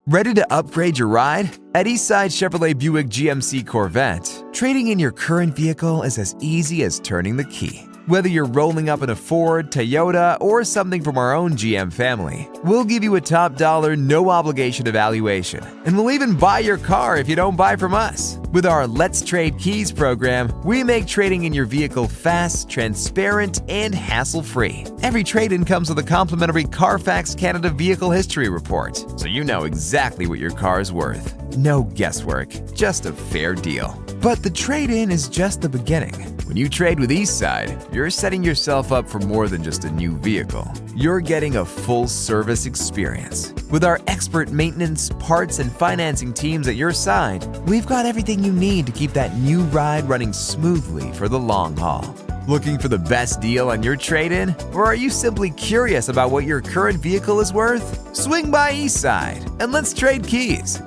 Ready to upgrade your ride? At Eastside Chevrolet Buick GMC Corvette, trading in your current vehicle is as easy as turning the key. Whether you're rolling up in a Ford, Toyota, or something from our own GM family, we'll give you a top dollar, no obligation evaluation, and we'll even buy your car if you don't buy from us. With our Let's Trade Keys program, we make trading in your vehicle fast, transparent, and hassle-free. Every trade-in comes with a complimentary CARFAX Canada Vehicle History Report, so you know exactly what your car is worth. No guesswork, just a fair deal. But the trade-in is just the beginning. When you trade with Eastside, you're setting yourself up for more than just a new vehicle. You're getting a full-service experience. With our expert maintenance, parts, and financing teams at your side, we've got everything you need to keep that new ride running smoothly for the long haul. Looking for the best deal on your trade-in? Or are you simply curious about what your current vehicle is worth? Swing by Eastside and let's trade keys.